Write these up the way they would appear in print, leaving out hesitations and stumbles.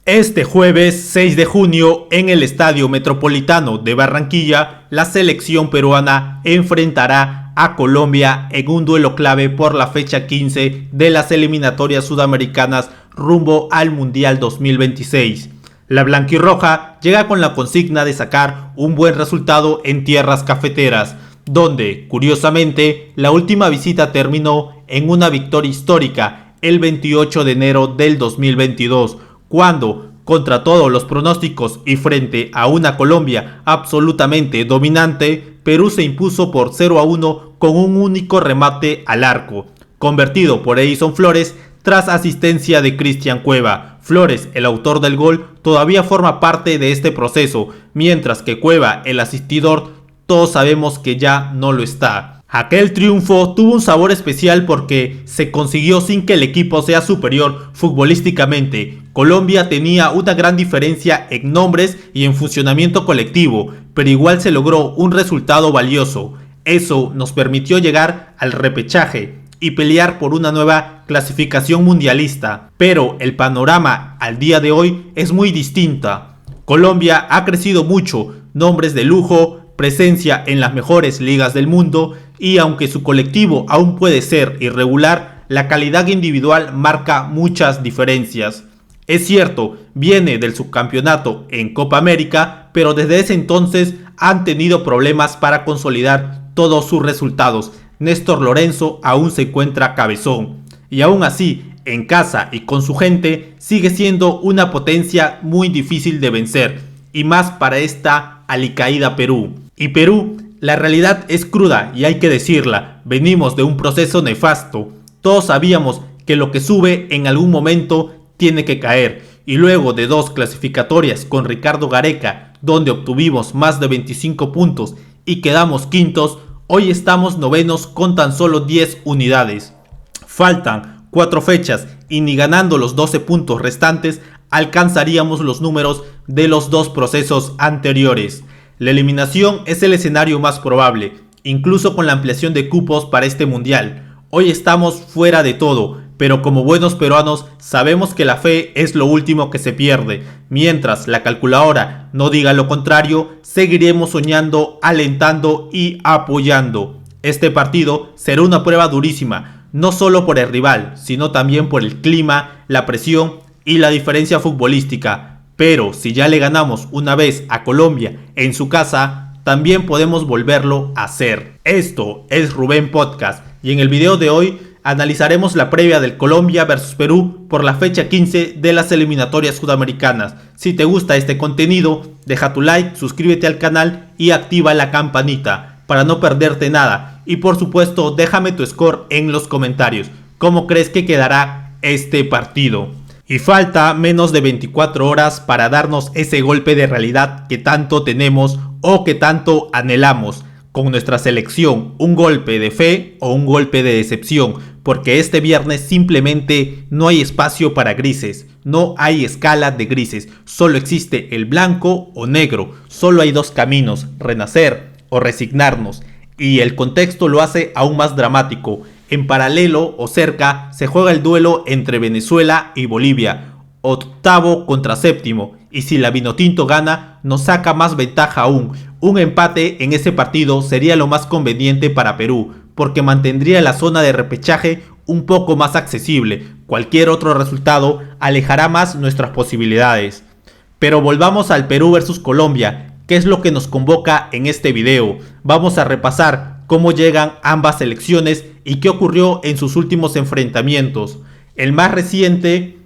Este jueves 6 de junio, en el Estadio Metropolitano de Barranquilla, la selección peruana enfrentará a Colombia en un duelo clave por la fecha 15 de las eliminatorias sudamericanas rumbo al Mundial 2026. La blanquirroja llega con la consigna de sacar un buen resultado en tierras cafeteras, donde, curiosamente, la última visita terminó en una victoria histórica el 28 de enero del 2022, cuando, contra todos los pronósticos y frente a una Colombia absolutamente dominante, Perú se impuso por 0-1 con un único remate al arco, convertido por Edison Flores tras asistencia de Cristian Cueva. Flores, el autor del gol, todavía forma parte de este proceso, mientras que Cueva, el asistidor, todos sabemos que ya no lo está. Aquel triunfo tuvo un sabor especial porque se consiguió sin que el equipo sea superior futbolísticamente. Colombia tenía una gran diferencia en nombres y en funcionamiento colectivo, pero igual se logró un resultado valioso. Eso nos permitió llegar al repechaje y pelear por una nueva clasificación mundialista. Pero el panorama al día de hoy es muy distinta. Colombia ha crecido mucho, nombres de lujo, presencia en las mejores ligas del mundo, y aunque su colectivo aún puede ser irregular, la calidad individual marca muchas diferencias. Es cierto, viene del subcampeonato en Copa América, pero desde ese entonces han tenido problemas para consolidar todos sus resultados. Néstor Lorenzo aún se encuentra cabezón, y aún así, en casa y con su gente, sigue siendo una potencia muy difícil de vencer, y más para esta alicaída Perú. Y Perú, la realidad es cruda y hay que decirla, venimos de un proceso nefasto. Todos sabíamos que lo que sube en algún momento tiene que caer, y luego de dos clasificatorias con Ricardo Gareca, donde obtuvimos más de 25 puntos y quedamos quintos, hoy estamos novenos con tan solo 10 unidades. Faltan 4 fechas y ni ganando los 12 puntos restantes alcanzaríamos los números de los dos procesos anteriores. La eliminación es el escenario más probable, incluso con la ampliación de cupos para este mundial. Hoy estamos fuera de todo, pero como buenos peruanos sabemos que la fe es lo último que se pierde. Mientras la calculadora no diga lo contrario, seguiremos soñando, alentando y apoyando. Este partido será una prueba durísima, no solo por el rival, sino también por el clima, la presión y la diferencia futbolística. Pero si ya le ganamos una vez a Colombia en su casa, también podemos volverlo a hacer. Esto es Rubén Podcast y en el video de hoy analizaremos la previa del Colombia vs Perú por la fecha 15 de las eliminatorias sudamericanas. Si te gusta este contenido, deja tu like, suscríbete al canal y activa la campanita para no perderte nada. Y por supuesto, déjame tu score en los comentarios. ¿Cómo crees que quedará este partido? Y falta menos de 24 horas para darnos ese golpe de realidad que tanto tenemos o que tanto anhelamos con nuestra selección, un golpe de fe o un golpe de decepción, porque este viernes simplemente no hay espacio para grises, no hay escala de grises, solo existe el blanco o negro, solo hay dos caminos, renacer o resignarnos, y el contexto lo hace aún más dramático. En paralelo o cerca se juega el duelo entre Venezuela y Bolivia, octavo contra séptimo, y si la Vinotinto gana nos saca más ventaja aún. Un empate en ese partido sería lo más conveniente para Perú, porque mantendría la zona de repechaje un poco más accesible. Cualquier otro resultado alejará más nuestras posibilidades. Pero volvamos al Perú versus Colombia, que es lo que nos convoca en este video. Vamos a repasar cómo llegan ambas selecciones y qué ocurrió en sus últimos enfrentamientos. El más reciente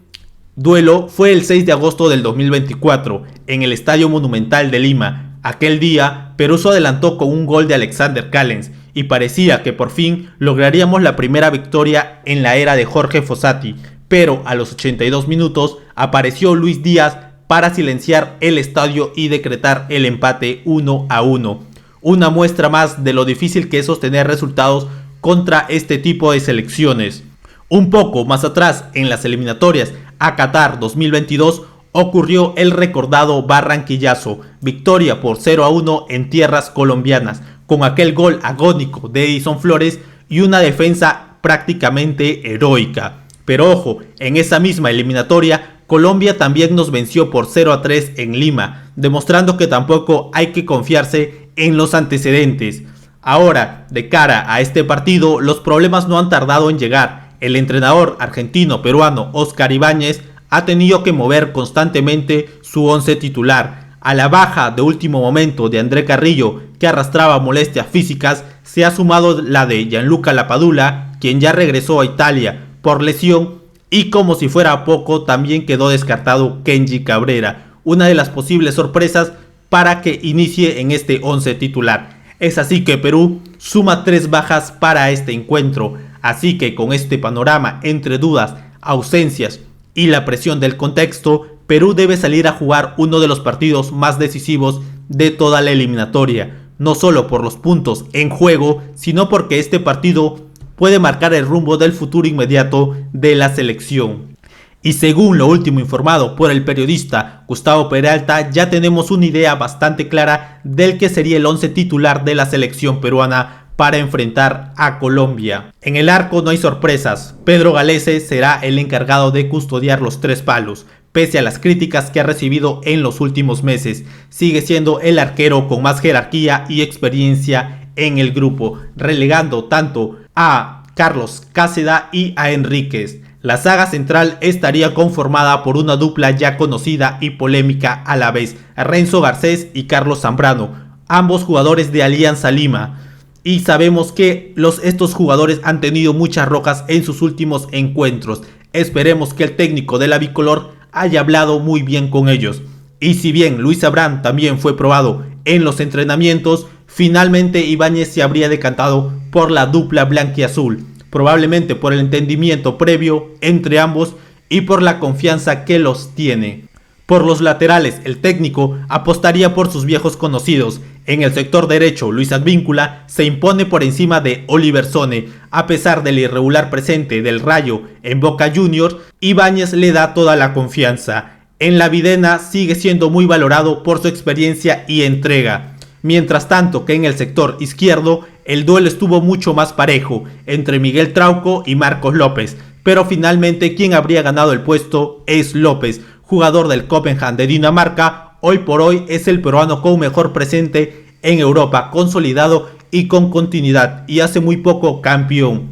duelo fue el 6 de agosto del 2024 en el Estadio Monumental de Lima. Aquel día, Perú se adelantó con un gol de Alexander Callens y parecía que por fin lograríamos la primera victoria en la era de Jorge Fossati, pero a los 82 minutos apareció Luis Díaz para silenciar el estadio y decretar el empate 1-1. Una muestra más de lo difícil que es sostener resultados contra este tipo de selecciones. Un poco más atrás, en las eliminatorias a Qatar 2022, ocurrió el recordado barranquillazo, victoria por 0-1 en tierras colombianas, con aquel gol agónico de Edison Flores y una defensa prácticamente heroica. Pero ojo, en esa misma eliminatoria Colombia también nos venció por 0-3 en Lima, demostrando que tampoco hay que confiarse en los antecedentes. Ahora, de cara a este partido, los problemas no han tardado en llegar. El entrenador argentino-peruano Oscar Ibáñez ha tenido que mover constantemente su once titular. A la baja de último momento de André Carrillo, que arrastraba molestias físicas, se ha sumado la de Gianluca Lapadula, quien ya regresó a Italia por lesión, y como si fuera poco, también quedó descartado Kenji Cabrera, una de las posibles sorpresas para que inicie en este once titular. Es así que Perú suma 3 bajas para este encuentro, así que con este panorama entre dudas, ausencias y la presión del contexto, Perú debe salir a jugar uno de los partidos más decisivos de toda la eliminatoria, no solo por los puntos en juego, sino porque este partido puede marcar el rumbo del futuro inmediato de la selección. Y según lo último informado por el periodista Gustavo Peralta, ya tenemos una idea bastante clara del que sería el once titular de la selección peruana para enfrentar a Colombia. En el arco no hay sorpresas, Pedro Galese será el encargado de custodiar los 3 palos. Pese a las críticas que ha recibido en los últimos meses, sigue siendo el arquero con más jerarquía y experiencia en el grupo, relegando tanto a Carlos Cáceda y a Enríquez. La saga central estaría conformada por una dupla ya conocida y polémica a la vez, Renzo Garcés y Carlos Zambrano, ambos jugadores de Alianza Lima. Y sabemos que estos jugadores han tenido muchas rojas en sus últimos encuentros. Esperemos que el técnico de la bicolor haya hablado muy bien con ellos. Y si bien Luis Abrán también fue probado en los entrenamientos, finalmente Ibáñez se habría decantado por la dupla blanquiazul, probablemente por el entendimiento previo entre ambos y por la confianza que los tiene. Por los laterales, el técnico apostaría por sus viejos conocidos. En el sector derecho, Luis Advíncula se impone por encima de Oliver Sone. A pesar del irregular presente del Rayo en Boca Juniors, Ibáñez le da toda la confianza. En la Videna sigue siendo muy valorado por su experiencia y entrega. Mientras tanto que en el sector izquierdo, el duelo estuvo mucho más parejo entre Miguel Trauco y Marcos López, pero finalmente quien habría ganado el puesto es López, jugador del Copenhagen de Dinamarca. Hoy por hoy es el peruano con mejor presente en Europa, consolidado y con continuidad, y hace muy poco campeón.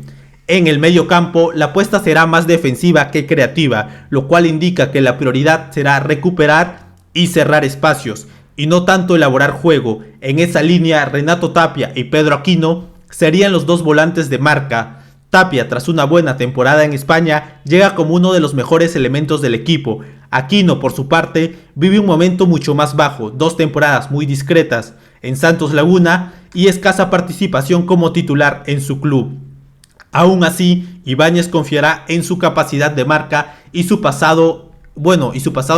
En el medio campo, la apuesta será más defensiva que creativa, lo cual indica que la prioridad será recuperar y cerrar espacios, y no tanto elaborar juego. En esa línea, Renato Tapia y Pedro Aquino serían los 2 volantes de marca. Tapia, tras una buena temporada en España, llega como uno de los mejores elementos del equipo. Aquino, por su parte, vive un momento mucho más bajo, 2 temporadas muy discretas en Santos Laguna y escasa participación como titular en su club. Aún así, Ibáñez confiará en su capacidad de marca y su pasado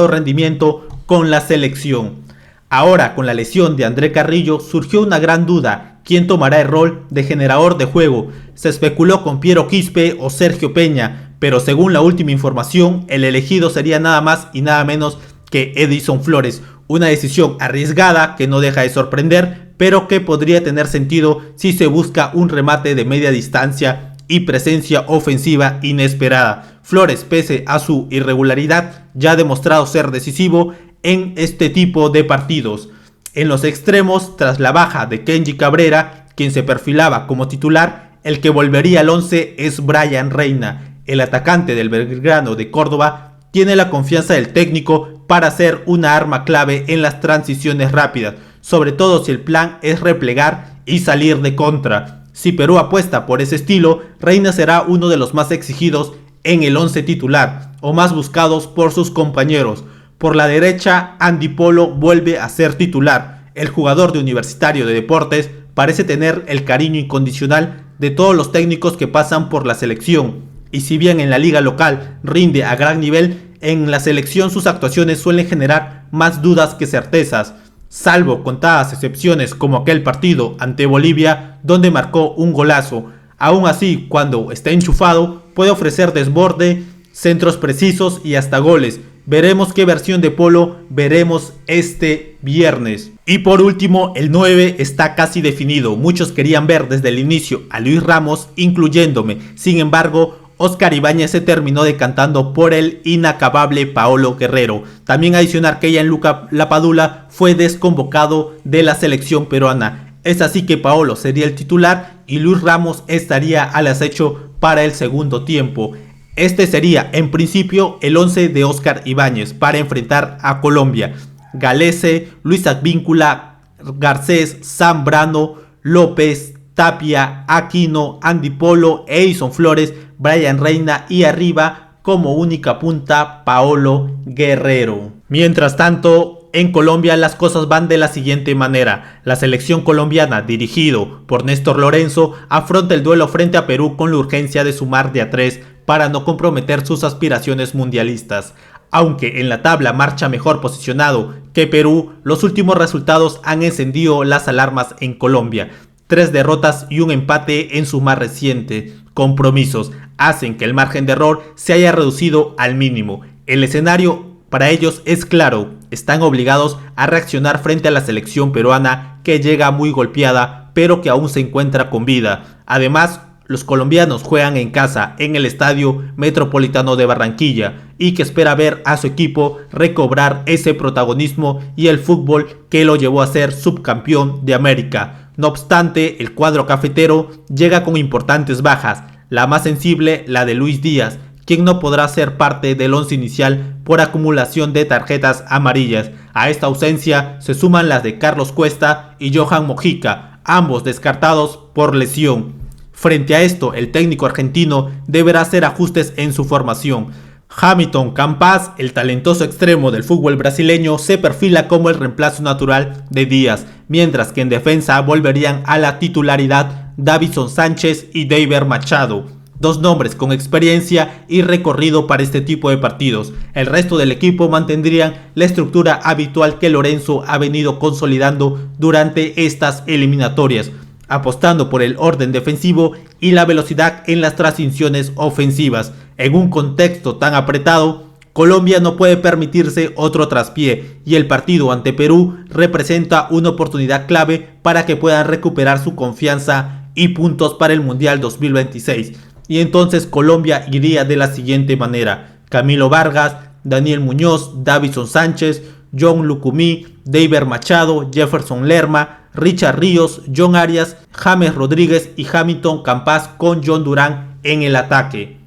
rendimiento con la selección. Ahora, con la lesión de André Carrillo, surgió una gran duda: ¿quién tomará el rol de generador de juego? Se especuló con Piero Quispe o Sergio Peña, pero según la última información, el elegido sería nada más y nada menos que Edison Flores. Una decisión arriesgada que no deja de sorprender, pero que podría tener sentido si se busca un remate de media distancia y presencia ofensiva inesperada. Flores, pese a su irregularidad, ya ha demostrado ser decisivo en este tipo de partidos. En los extremos, tras la baja de Kenji Cabrera, quien se perfilaba como titular, el que volvería al 11 es Brian Reina. El atacante del Belgrano de Córdoba tiene la confianza del técnico para ser una arma clave en las transiciones rápidas, sobre todo si el plan es replegar y salir de contra. Si Perú apuesta por ese estilo, Reina será uno de los más exigidos en el 11 titular o más buscados por sus compañeros. Por la derecha, Andy Polo vuelve a ser titular. El jugador de Universitario de Deportes parece tener el cariño incondicional de todos los técnicos que pasan por la selección. Y si bien en la liga local rinde a gran nivel, en la selección sus actuaciones suelen generar más dudas que certezas, salvo contadas excepciones como aquel partido ante Bolivia donde marcó un golazo. Aún así, cuando está enchufado, puede ofrecer desborde, centros precisos y hasta goles. Veremos qué versión de Polo veremos este viernes. Y por último, el 9 está casi definido. Muchos querían ver desde el inicio a Luis Ramos, incluyéndome. Sin embargo, Oscar Ibáñez se terminó decantando por el inacabable Paolo Guerrero. También adicionar que Gianluca Lapadula fue desconvocado de la selección peruana. Es así que Paolo sería el titular y Luis Ramos estaría al acecho para el segundo tiempo. Este sería en principio el 11 de Oscar Ibáñez para enfrentar a Colombia. Galese, Luis Advíncula, Garcés, Zambrano, López, Tapia, Aquino, Andy Polo, Edison Flores, Brian Reina y arriba como única punta Paolo Guerrero. Mientras tanto, en Colombia las cosas van de la siguiente manera. La selección colombiana, dirigido por Néstor Lorenzo, afronta el duelo frente a Perú con la urgencia de sumar de a 3 para no comprometer sus aspiraciones mundialistas. Aunque en la tabla marcha mejor posicionado que Perú, los últimos resultados han encendido las alarmas en Colombia. 3 derrotas y un empate en sus más recientes compromisos hacen que el margen de error se haya reducido al mínimo. El escenario para ellos es claro, están obligados a reaccionar frente a la selección peruana que llega muy golpeada pero que aún se encuentra con vida. Además, los colombianos juegan en casa en el Estadio Metropolitano de Barranquilla y que espera ver a su equipo recobrar ese protagonismo y el fútbol que lo llevó a ser subcampeón de América. No obstante, el cuadro cafetero llega con importantes bajas, la más sensible la de Luis Díaz, quien no podrá ser parte del once inicial por acumulación de tarjetas amarillas. A esta ausencia se suman las de Carlos Cuesta y Johan Mojica, ambos descartados por lesión. Frente a esto, el técnico argentino deberá hacer ajustes en su formación. Hamilton Campas, el talentoso extremo del fútbol brasileño, se perfila como el reemplazo natural de Díaz, mientras que en defensa volverían a la titularidad Davinson Sánchez y David Machado, dos nombres con experiencia y recorrido para este tipo de partidos. El resto del equipo mantendrían la estructura habitual que Lorenzo ha venido consolidando durante estas eliminatorias, apostando por el orden defensivo y la velocidad en las transiciones ofensivas. En un contexto tan apretado, Colombia no puede permitirse otro traspié y el partido ante Perú representa una oportunidad clave para que puedan recuperar su confianza y puntos para el Mundial 2026. Y entonces Colombia iría de la siguiente manera: Camilo Vargas, Daniel Muñoz, Davinson Sánchez, John Lucumí, David Machado, Jefferson Lerma, Richard Ríos, John Arias, James Rodríguez y Hamilton Campas con John Durán en el ataque.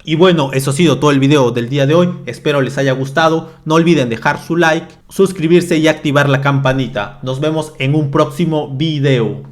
Y bueno, eso ha sido todo el video del día de hoy, espero les haya gustado, no olviden dejar su like, suscribirse y activar la campanita. Nos vemos en un próximo video.